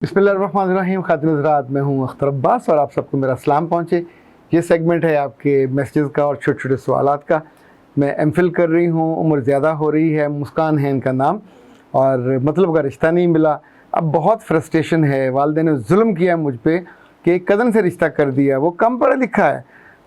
बिस्मिल्लाहिर्रहमानिर्रहीम। खातिन हज़रात, मैं हूँ अख्तर अब्बास और आप सबको मेरा सलाम पहुँचे। ये सेगमेंट है आपके मैसेजेस का और छोटे छोटे सवालात का। मैं एमफिल कर रही हूँ, उम्र ज़्यादा हो रही है, मुस्कान है इनका नाम, और मतलब का रिश्ता नहीं मिला। अब बहुत फ्रस्ट्रेशन है, वालिदैन ने जुल्म किया मुझ पर कि एक कज़न से रिश्ता कर दिया। वो कम पढ़ा लिखा है,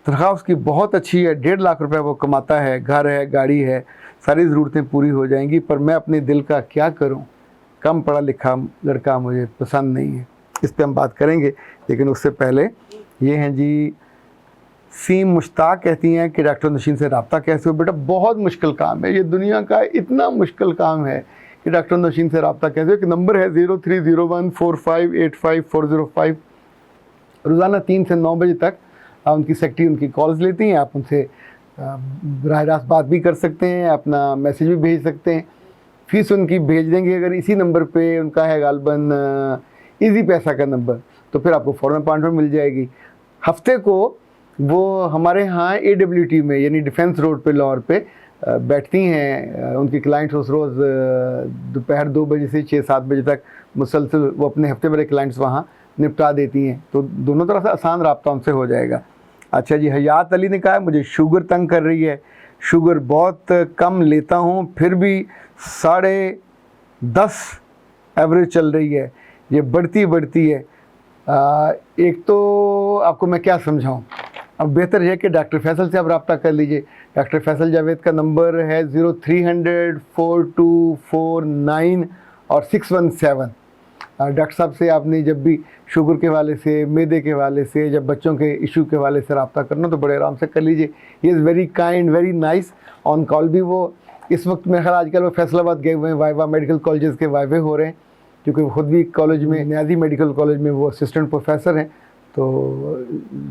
तनख्वाह उसकी बहुत अच्छी है, 1.5 लाख रुपये वो कमाता है, घर है, गाड़ी है, सारी ज़रूरतें पूरी हो जाएंगी, पर मैं अपने दिल का क्या करूँ। कम पढ़ा लिखा लड़का मुझे पसंद नहीं है। इस पर हम बात करेंगे, लेकिन उससे पहले ये हैं जी सीम मुश्ताक, कहती हैं कि डॉक्टर नशीन से रब्ता कैसे हो। बेटा बहुत मुश्किल काम है, ये दुनिया का इतना मुश्किल काम है कि डॉक्टर नशीन से रब्ता कैसे हो। एक नंबर है 030145854005। रोज़ाना 3 से 9 बजे तक उनकी सेक्रेटरी उनकी कॉल्स लेती हैं। आप उनसे बराह रास्त बात भी कर सकते हैं, अपना मैसेज भी भेज सकते हैं। फ़ीस उनकी भेज देंगे अगर इसी नंबर पे उनका है गालबन इजी पैसा का नंबर, तो फिर आपको फ़ौरन अपॉइंटमेंट मिल जाएगी। हफ्ते को वो हमारे यहाँ AWT में यानी डिफेंस रोड पे लाहौर पे बैठती हैं। उनके क्लाइंट्स उस रोज़ दोपहर 2 बजे से 6-7 बजे तक मुसलसल वो अपने हफ्ते भरे क्लाइंट्स वहाँ निपटा देती हैं, तो दोनों तरह से आसान रब्ता उनसे हो जाएगा। अच्छा जी, हयात अली ने कहा है मुझे शुगर तंग कर रही है, शुगर बहुत कम लेता हूँ फिर भी 10.5 एवरेज चल रही है, ये बढ़ती है। एक तो आपको मैं क्या समझाऊं, अब बेहतर है कि डॉक्टर फैसल से आप रब्ता कर लीजिए। डॉक्टर फैसल जावेद का नंबर है 0300-4249 और 617। डॉक्टर साहब से आपने जब भी शुगर के हवाले से, मैदे के हवाले से, जब बच्चों के इशू के हवाले से रब्ता करना तो बड़े आराम से कर लीजिए। He is very kind, very nice. On call भी वो इस वक्त मेरे ख्याल आजकल वो फैसलाबाद गए हुए हैं, वाइवा मेडिकल कॉलेजेस के वाइवे हो रहे हैं, क्योंकि वो खुद भी कॉलेज में, न्याजी मेडिकल कॉलेज में वो असिस्टेंट प्रोफेसर हैं। तो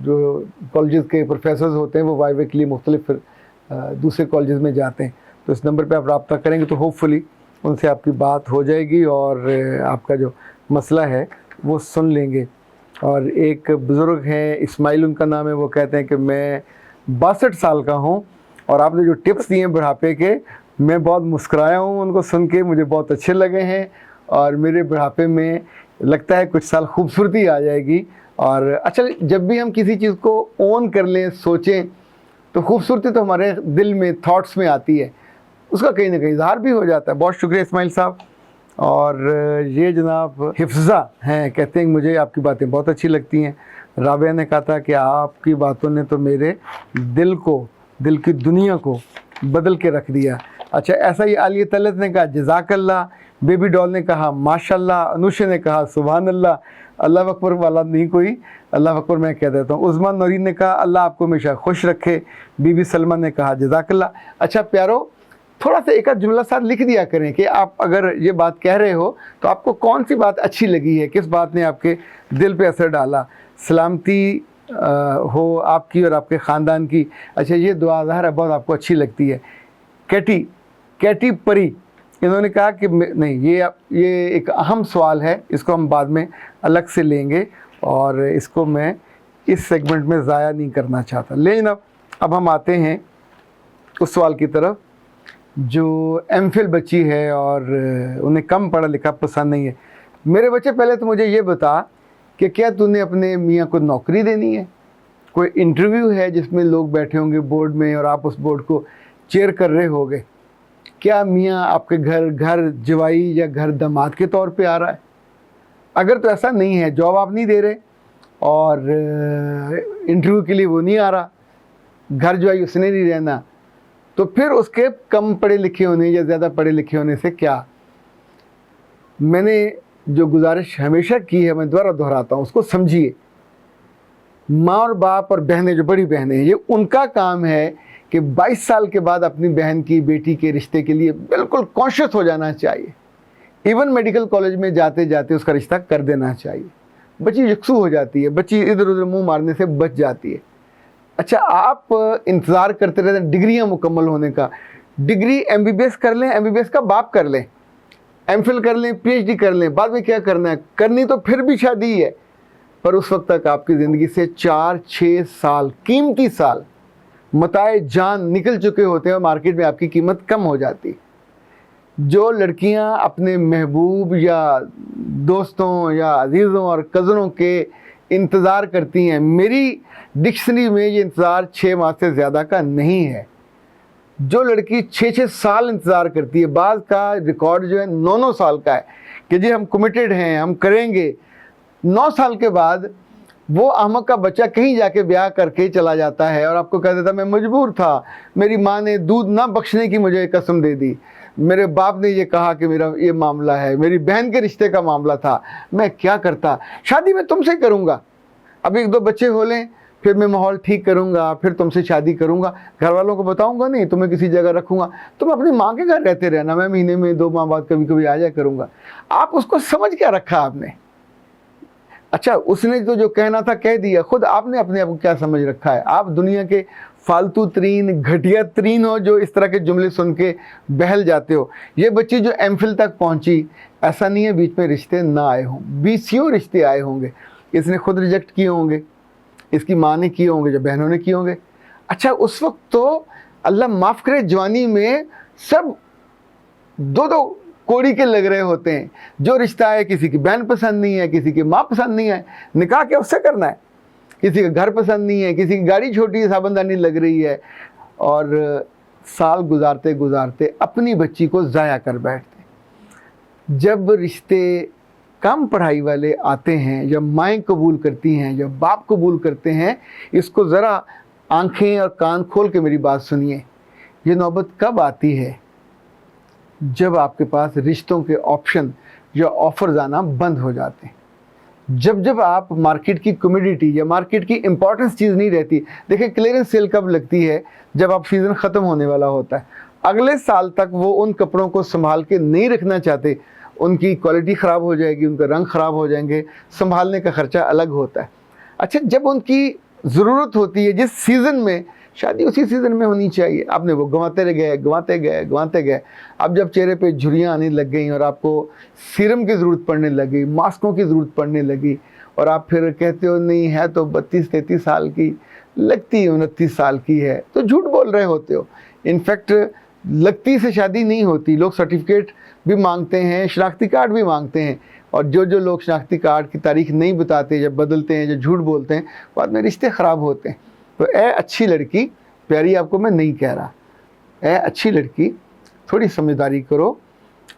जो कॉलेजेस के प्रोफेसर्स होते हैं वो वाइवे के लिए मुख्तलिफ दूसरे कॉलेजेस में जाते हैं। तो इस नंबर पे आप रब्ता करेंगे तो होपफुली उनसे आपकी बात हो जाएगी और आपका जो मसला है वो सुन लेंगे। और एक बुज़ुर्ग हैं, इस्माइल उनका नाम है, वो कहते हैं कि मैं 62 साल का हूँ और आपने जो टिप्स दिए हैं बुढ़ापे के, मैं बहुत मुस्कुराया हूँ उनको सुन के, मुझे बहुत अच्छे लगे हैं और मेरे बुढ़ापे में लगता है कुछ साल खूबसूरती आ जाएगी। और अच्छा, जब भी हम किसी चीज़ को ओन कर लें, सोचें, तो खूबसूरती तो हमारे दिल में, थॉट्स में आती है, उसका कहीं ना कहीं इज़हार भी हो जाता है। बहुत शुक्रिया इस्माइल साहब। और ये जनाब हिफ्ज़ा हैं, कहते हैं मुझे आपकी बातें बहुत अच्छी लगती हैं। राबिया ने कहा था कि आपकी बातों ने तो मेरे दिल को, दिल की दुनिया को बदल के रख दिया। अच्छा, ऐसा ही आलिया तलत ने कहा जज़ाकल्लाह, बेबी डॉल ने कहा माशाल्लाह, अनुशे ने कहा सुभान अल्लाह, अल्लाह अकबर वाला नहीं कोई, अल्लाह अकबर मैं कह देता हूँ। उस्मान नौरीन ने कहा अल्लाह आपको हमेशा खुश रखे। बीबी सलमा ने कहा जज़ाकल्लाह। अच्छा प्यारो, थोड़ा सा एक आध जुमला साथ लिख दिया करें कि आप अगर ये बात कह रहे हो तो आपको कौन सी बात अच्छी लगी है, किस बात ने आपके दिल पे असर डाला। सलामती हो आपकी और आपके ख़ानदान की। अच्छा, ये दुआ ज़ाहिर है बहुत आपको अच्छी लगती है। कैटी परी, इन्होंने कहा कि नहीं, ये एक अहम सवाल है, इसको हम बाद में अलग से लेंगे और इसको मैं इस सेगमेंट में ज़ाया नहीं करना चाहता। लेकिन अब हम आते हैं उस सवाल की तरफ जो एमफिल बच्ची है और उन्हें कम पढ़ा लिखा पसंद नहीं है। मेरे बच्चे, पहले तो मुझे ये बता कि क्या तूने अपने मियाँ को नौकरी देनी है? कोई इंटरव्यू है जिसमें लोग बैठे होंगे बोर्ड में और आप उस बोर्ड को चेयर कर रहे होगे? क्या मियाँ आपके घर जवाई या घर दामाद के तौर पे आ रहा है? अगर तो ऐसा नहीं है, जॉब आप नहीं दे रहे और इंटरव्यू के लिए वो नहीं आ रहा, घर जवाई उसने नहीं रहना, तो फिर उसके कम पढ़े लिखे होने या ज़्यादा पढ़े लिखे होने से क्या? मैंने जो गुजारिश हमेशा की है, मैं दोबारा दोहराता हूँ, उसको समझिए। माँ और बाप और बहनें, जो बड़ी बहनें हैं, ये उनका काम है कि 22 साल के बाद अपनी बहन की, बेटी के रिश्ते के लिए बिल्कुल कॉन्शियस हो जाना चाहिए। इवन मेडिकल कॉलेज में जाते जाते उसका रिश्ता कर देना चाहिए। बच्ची यकसू हो जाती है, बच्ची इधर उधर मुँह मारने से बच जाती है। अच्छा, आप इंतज़ार करते रहते हैं डिग्रियाँ मुकम्मल होने का। डिग्री MBBS कर लें, MBBS का बाप कर लें, MPhil कर लें, PhD कर लें, बाद में क्या करना है? करनी तो फिर भी शादी है, पर उस वक्त तक आपकी ज़िंदगी से 4-6 साल, कीमती साल, मताए जान निकल चुके होते हैं और मार्केट में आपकी कीमत कम हो जाती है। जो लड़कियां अपने महबूब या दोस्तों या अजीज़ों और कज़नों के इंतज़ार करती हैं, मेरी डिक्शनरी में ये इंतज़ार 6 माह से ज़्यादा का नहीं है। जो लड़की 6-6 साल इंतज़ार करती है, बाज़ का रिकॉर्ड जो है 9-9 साल का है कि जी हम कमिटेड हैं, हम करेंगे। 9 साल के बाद वो अहमक का बच्चा कहीं जाके ब्याह करके चला जाता है और आपको कह देता मैं मजबूर था, मेरी माँ ने दूध ना बख्शने की मुझे कसम दे दी, मेरे बाप ने ये कहा कि मेरा ये मामला है, मेरी बहन के रिश्ते का मामला था, मैं क्या करता, शादी मैं तुमसे करूँगा, अब 1-2 बच्चे हो लें, फिर मैं माहौल ठीक करूँगा, फिर तुमसे शादी करूँगा, घर वालों को बताऊँगा नहीं, तुम्हें किसी जगह रखूँगा, तुम अपनी माँ के घर रहते रहना, मैं महीने में 2 माह बाद कभी कभी आ जाया करूँगा। आप उसको समझ क्या रखा आपने? अच्छा, उसने तो जो कहना था कह दिया, खुद आपने अपने आप को क्या समझ रखा है? आप दुनिया के फालतू तरीन घटिया तरीन हो जो इस तरह के जुमले सुन के बहल जाते हो। ये बच्ची जो एमफिल तक पहुंची, ऐसा नहीं है बीच में रिश्ते ना आए हों, 20 रिश्ते आए होंगे, इसने खुद रिजेक्ट किए होंगे, इसकी माँ ने किए होंगे, जो बहनों ने किए होंगे। अच्छा, उस वक्त तो अल्लाह माफ़ करे जवानी में सब 2-2 कोड़ी के लग रहे होते हैं। जो रिश्ता है किसी की बहन पसंद नहीं है, किसी की माँ पसंद नहीं है, निकाह क्या उससे करना है, किसी का घर पसंद नहीं है, किसी की गाड़ी छोटी साबंदानी लग रही है, और साल गुजारते गुजारते अपनी बच्ची को ज़ाया कर बैठते। जब रिश्ते कम पढ़ाई वाले आते हैं, जब माएँ कबूल करती हैं, जब बाप कबूल करते हैं, इसको ज़रा आंखें और कान खोल के मेरी बात सुनिए। ये नौबत कब आती है? जब आपके पास रिश्तों के ऑप्शन या ऑफर्स आना बंद हो जाते हैं, जब आप मार्केट की कमोडिटी या मार्केट की इंपॉर्टेंस चीज़ नहीं रहती। देखिए, क्लियरेंस सेल कब लगती है? जब आप सीज़न ख़त्म होने वाला होता है, अगले साल तक वो उन कपड़ों को संभाल के नहीं रखना चाहते, उनकी क्वालिटी ख़राब हो जाएगी, उनका रंग ख़राब हो जाएंगे, संभालने का ख़र्चा अलग होता है। अच्छा, जब उनकी ज़रूरत होती है, जिस सीज़न में शादी उसी सीज़न में होनी चाहिए, आपने वो गंवाते गए। अब जब चेहरे पे झुर्रियाँ आने लग गई और आपको सीरम की ज़रूरत पड़ने लगी, मास्कों की ज़रूरत पड़ने लगी, और आप फिर कहते हो नहीं है तो 32-33 साल की, लगती 29 साल की है, तो झूठ बोल रहे होते हो। इनफैक्ट लगती से शादी नहीं होती, लोग सर्टिफिकेट भी मांगते हैं, शनाख्ती कार्ड भी मांगते हैं, और जो लोग शनाख्ती कार्ड की तारीख नहीं बताते, जब बदलते हैं, जो झूठ बोलते हैं, बाद में रिश्ते ख़राब होते हैं। तो ए अच्छी लड़की, प्यारी आपको मैं नहीं कह रहा, ए अच्छी लड़की, थोड़ी समझदारी करो।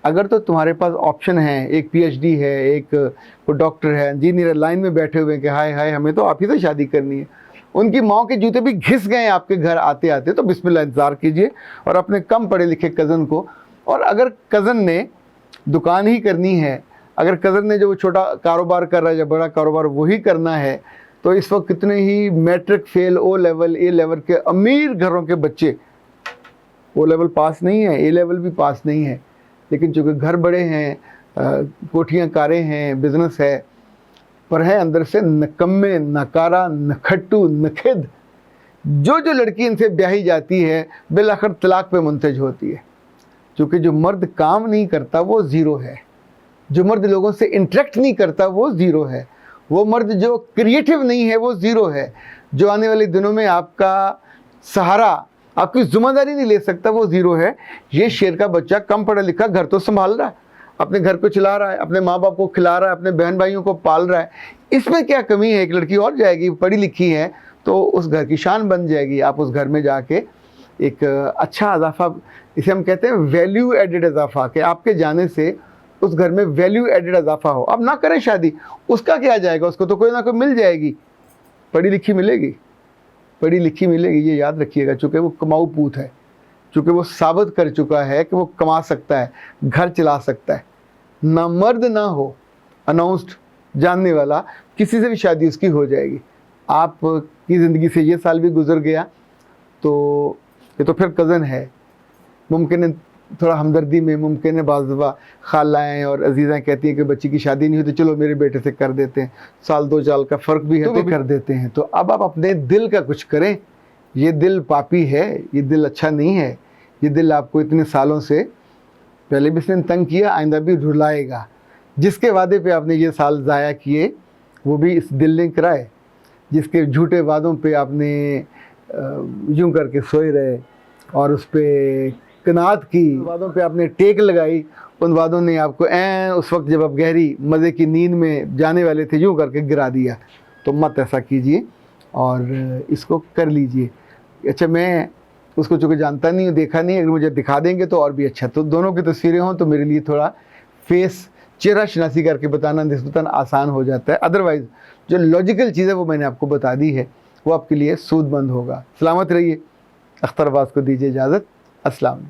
अगर तो तुम्हारे पास ऑप्शन है, एक पीएचडी है, एक कोई डॉक्टर है, इंजीनियर लाइन में बैठे हुए हैं कि हाय हाय हमें तो आप ही से शादी करनी है, उनकी माँ के जूते भी घिस गए आपके घर आते आते, तो बिस्मिल्लाह इंतज़ार कीजिए। और अपने कम पढ़े लिखे कज़न को, और अगर कज़न ने दुकान ही करनी है, अगर कज़न ने जो छोटा कारोबार कर रहा है या बड़ा कारोबार वही करना है, तो इस वक्त कितने ही मैट्रिक फेल, ओ लेवल, ए लेवल के अमीर घरों के बच्चे ओ लेवल पास नहीं है, ए लेवल भी पास नहीं है, लेकिन चूँकि घर बड़े हैं, कोठियाँ कारें हैं, बिज़नेस है, पर है अंदर से नकम्मे, नकारा, नखट्टू, नखिद। जो लड़की इनसे ब्याही जाती है बिलाखिर तलाक पे मुंतज होती है, क्योंकि जो मर्द काम नहीं करता वो ज़ीरो है, जो मर्द लोगों से इंटरेक्ट नहीं करता वो ज़ीरो है, वो मर्द जो क्रिएटिव नहीं है वो ज़ीरो है, जो आने वाले दिनों में आपका सहारा, आपकी ज़िम्मेदारी नहीं ले सकता वो ज़ीरो है। ये शेर का बच्चा कम पढ़ा लिखा, घर तो संभाल रहा है, अपने घर को चला रहा है, अपने माँ बाप को खिला रहा है, अपने बहन भाइयों को पाल रहा है, इसमें क्या कमी है? एक लड़की और जाएगी, पढ़ी लिखी है, तो उस घर की शान बन जाएगी। आप उस घर में जाके एक अच्छा इजाफा, इसे हम कहते हैं वैल्यू एडेड इजाफा, कि आपके जाने से उस घर में वैल्यू एडेड इजाफा हो। अब ना करें शादी, उसका क्या जाएगा, उसको तो कोई ना कोई मिल जाएगी, पढ़ी लिखी मिलेगी, पढ़ी लिखी मिलेगी, ये याद रखिएगा। चूँकि वो कमाऊ पूत है, चूँकि वो साबित कर चुका है कि वो कमा सकता है, घर चला सकता है, ना मर्द ना हो, अनाउंस्ड जानने वाला, किसी से भी शादी उसकी हो जाएगी। आपकी ज़िंदगी से ये साल भी गुजर गया तो ये तो फिर कज़न है, मुमकिन है थोड़ा हमदर्दी में, मुमकिन है बाज़ दफ़ा खालाएँ और अजीज़ाएँ कहती हैं कि बच्ची की शादी नहीं हुई तो चलो मेरे बेटे से कर देते हैं, साल 2 साल का फ़र्क भी है तो भी कर देते हैं। तो अब आप अपने दिल का कुछ करें। ये दिल पापी है, ये दिल अच्छा नहीं है, ये दिल आपको इतने सालों से पहले भी इसने तंग किया, आइंदा भी रुलाएगा। जिसके वादे पे आपने ये साल ज़ाया किए वो भी इस दिल ने कराए, जिसके झूठे वादों पे आपने यूँ करके सोए रहे और उस पर कनात की, वादों पे आपने टेक लगाई, उन वादों ने आपको उस वक्त जब आप गहरी मज़े की नींद में जाने वाले थे यूँ करके गिरा दिया। तो मत ऐसा कीजिए और इसको कर लीजिए। अच्छा, मैं उसको चूँकि जानता नहीं हूँ, देखा नहीं, अगर मुझे दिखा देंगे तो और भी अच्छा। तो दोनों की तस्वीरें हों तो मेरे लिए थोड़ा फेस चेहरा शनासी करके बताना निस्बतन आसान हो जाता है। अदरवाइज़ जो लॉजिकल चीज़ है वो मैंने आपको बता दी है, वो आपके लिए सूदमंद होगा। सलामत रहिए। अख्तर अब्बास को दीजिए इजाज़त। अस्सलाम वालेकुम।